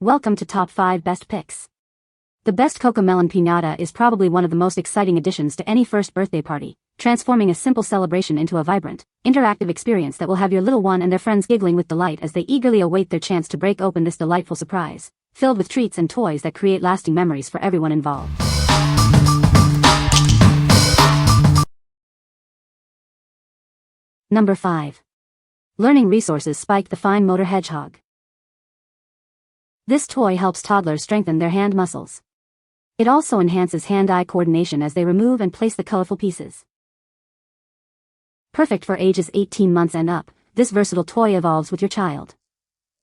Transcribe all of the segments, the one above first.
Welcome to Top 5 Best Picks. The best Cocomelon Pinata is probably one of the most exciting additions to any first birthday party, transforming a simple celebration into a vibrant, interactive experience that will have your little one and their friends giggling with delight as they eagerly await their chance to break open this delightful surprise, filled with treats and toys that create lasting memories for everyone involved. Number 5. Learning Resources Spike the Fine Motor Hedgehog. This toy helps toddlers strengthen their hand muscles. It also enhances hand-eye coordination as they remove and place the colorful pieces. Perfect for ages 18 months and up, this versatile toy evolves with your child.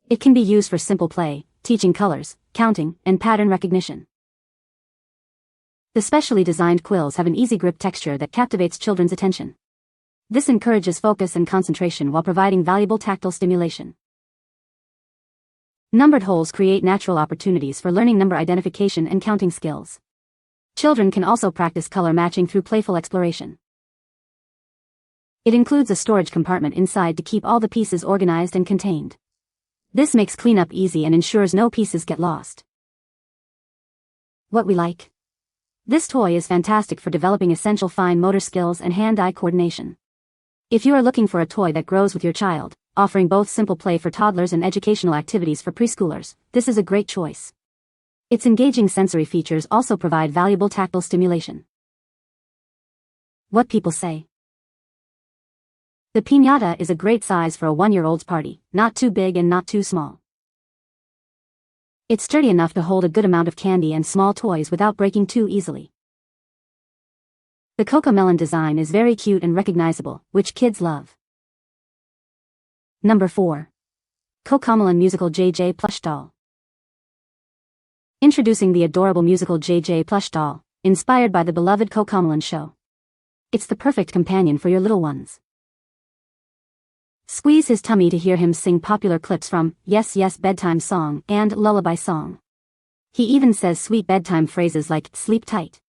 It can be used for simple play, teaching colors, counting, and pattern recognition. The specially designed quills have an easy grip texture that captivates children's attention. This encourages focus and concentration while providing valuable tactile stimulation. Numbered holes create natural opportunities for learning number identification and counting skills. Children can also practice color matching through playful exploration. It includes a storage compartment inside to keep all the pieces organized and contained. This makes cleanup easy and ensures no pieces get lost. What we like. This toy is fantastic for developing essential fine motor skills and hand-eye coordination. If you are looking for a toy that grows with your child, offering both simple play for toddlers and educational activities for preschoolers, this is a great choice. Its engaging sensory features also provide valuable tactile stimulation. What people say. The piñata is a great size for a 1-year-old's party, not too big and not too small. It's sturdy enough to hold a good amount of candy and small toys without breaking too easily. The Cocomelon design is very cute and recognizable, which kids love. Number 4. Cocomelon Musical JJ Plush Doll. Introducing the adorable musical JJ Plush Doll, inspired by the beloved Cocomelon show. It's the perfect companion for your little ones. Squeeze his tummy to hear him sing popular clips from Yes Yes Bedtime Song and Lullaby Song. He even says sweet bedtime phrases like sleep tight.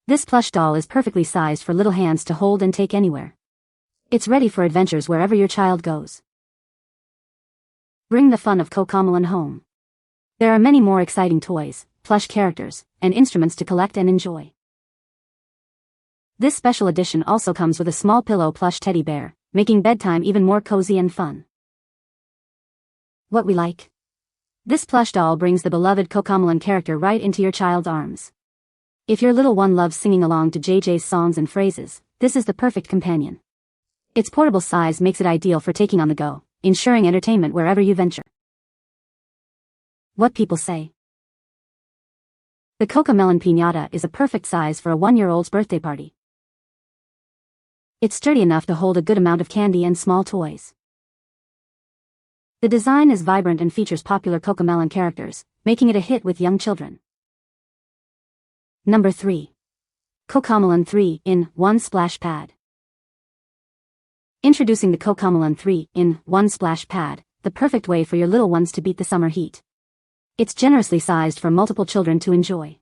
This plush doll is perfectly sized for little hands to hold and take anywhere. It's ready for adventures wherever your child goes. Bring the fun of Cocomelon home. There are many more exciting toys, plush characters, and instruments to collect and enjoy. This special edition also comes with a small pillow plush teddy bear, making bedtime even more cozy and fun. What we like. This plush doll brings the beloved Cocomelon character right into your child's arms. If your little one loves singing along to JJ's songs and phrases, this is the perfect companion. Its portable size makes it ideal for taking on the go, ensuring entertainment wherever you venture. What people say. The Cocomelon Pinata is a perfect size for a 1-year-old's birthday party. It's sturdy enough to hold a good amount of candy and small toys. The design is vibrant and features popular Cocomelon characters, making it a hit with young children. Number 3. Cocomelon 3-in-1 Splash Pad. Introducing the Cocomelon 3-in-1 Splash Pad, the perfect way for your little ones to beat the summer heat. It's generously sized for multiple children to enjoy.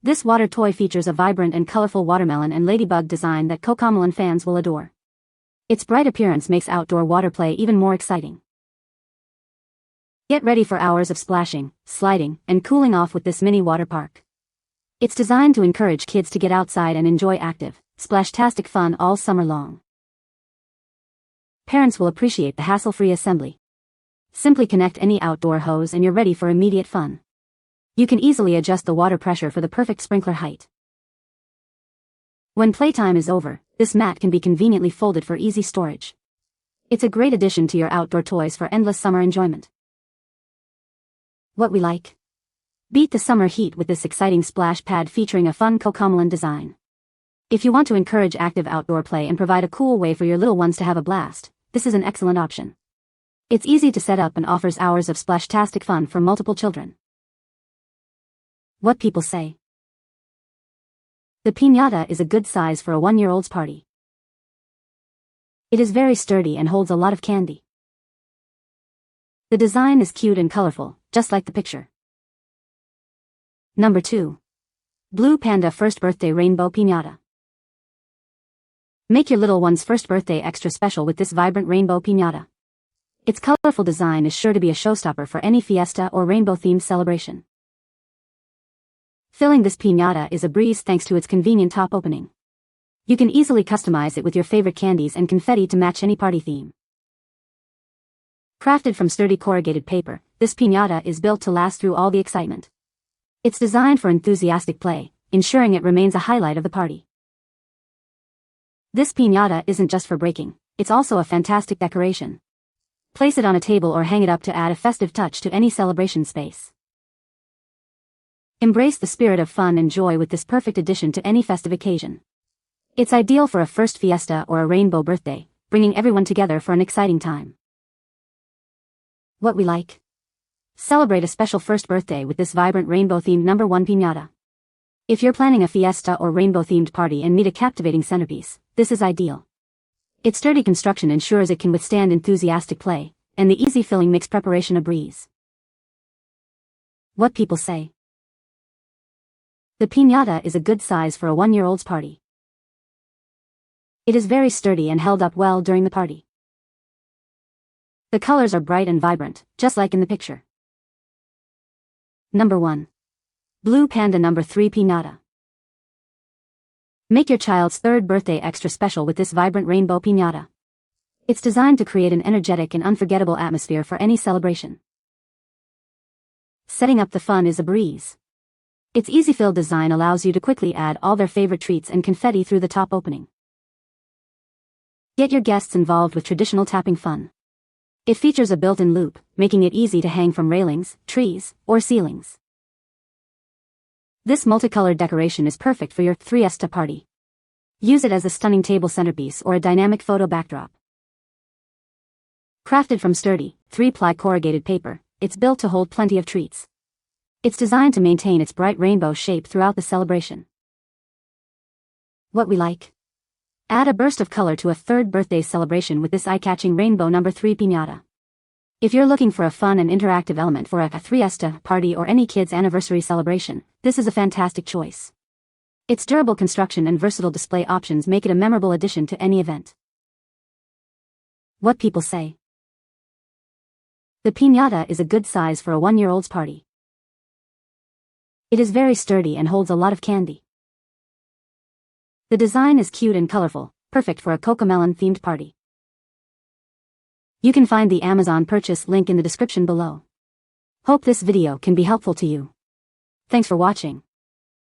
This water toy features a vibrant and colorful watermelon and ladybug design that Cocomelon fans will adore. Its bright appearance makes outdoor water play even more exciting. Get ready for hours of splashing, sliding, and cooling off with this mini water park. It's designed to encourage kids to get outside and enjoy active, splashtastic fun all summer long. Parents will appreciate the hassle-free assembly. Simply connect any outdoor hose and you're ready for immediate fun. You can easily adjust the water pressure for the perfect sprinkler height. When playtime is over, this mat can be conveniently folded for easy storage. It's a great addition to your outdoor toys for endless summer enjoyment. What we like. Beat the summer heat with this exciting splash pad featuring a fun Cocomelon design. If you want to encourage active outdoor play and provide a cool way for your little ones to have a blast, this is an excellent option. It's easy to set up and offers hours of splashtastic fun for multiple children. What people say. The piñata is a good size for a 1-year-old's party. It is very sturdy and holds a lot of candy. The design is cute and colorful, just like the picture. Number 2. Blue Panda First Birthday Rainbow Pinata. Make your little one's first birthday extra special with this vibrant rainbow piñata. Its colorful design is sure to be a showstopper for any fiesta or rainbow-themed celebration. Filling this piñata is a breeze thanks to its convenient top opening. You can easily customize it with your favorite candies and confetti to match any party theme. Crafted from sturdy corrugated paper, this piñata is built to last through all the excitement. It's designed for enthusiastic play, ensuring it remains a highlight of the party. This piñata isn't just for breaking, it's also a fantastic decoration. Place it on a table or hang it up to add a festive touch to any celebration space. Embrace the spirit of fun and joy with this perfect addition to any festive occasion. It's ideal for a first fiesta or a rainbow birthday, bringing everyone together for an exciting time. What we like? Celebrate a special first birthday with this vibrant rainbow-themed #1 piñata. If you're planning a fiesta or rainbow-themed party and need a captivating centerpiece, this is ideal. Its sturdy construction ensures it can withstand enthusiastic play, and the easy filling makes preparation a breeze. What people say? The piñata is a good size for a 1-year-old's party. It is very sturdy and held up well during the party. The colors are bright and vibrant, just like in the picture. Number 1. Blue Panda #3 Piñata. Make your child's 3rd birthday extra special with this vibrant rainbow piñata. It's designed to create an energetic and unforgettable atmosphere for any celebration. Setting up the fun is a breeze. Its easy-fill design allows you to quickly add all their favorite treats and confetti through the top opening. Get your guests involved with traditional tapping fun. It features a built-in loop, making it easy to hang from railings, trees, or ceilings. This multicolored decoration is perfect for your fiesta party. Use it as a stunning table centerpiece or a dynamic photo backdrop. Crafted from sturdy, 3-ply corrugated paper, it's built to hold plenty of treats. It's designed to maintain its bright rainbow shape throughout the celebration. What we like? Add a burst of color to a 3rd birthday celebration with this eye-catching rainbow #3 piñata. If you're looking for a fun and interactive element for a fiesta party or any kid's anniversary celebration, this is a fantastic choice. Its durable construction and versatile display options make it a memorable addition to any event. What people say? The piñata is a good size for a 1-year-old's party. It is very sturdy and holds a lot of candy. The design is cute and colorful, perfect for a Cocomelon-themed party. You can find the Amazon purchase link in the description below. Hope this video can be helpful to you. Thanks for watching.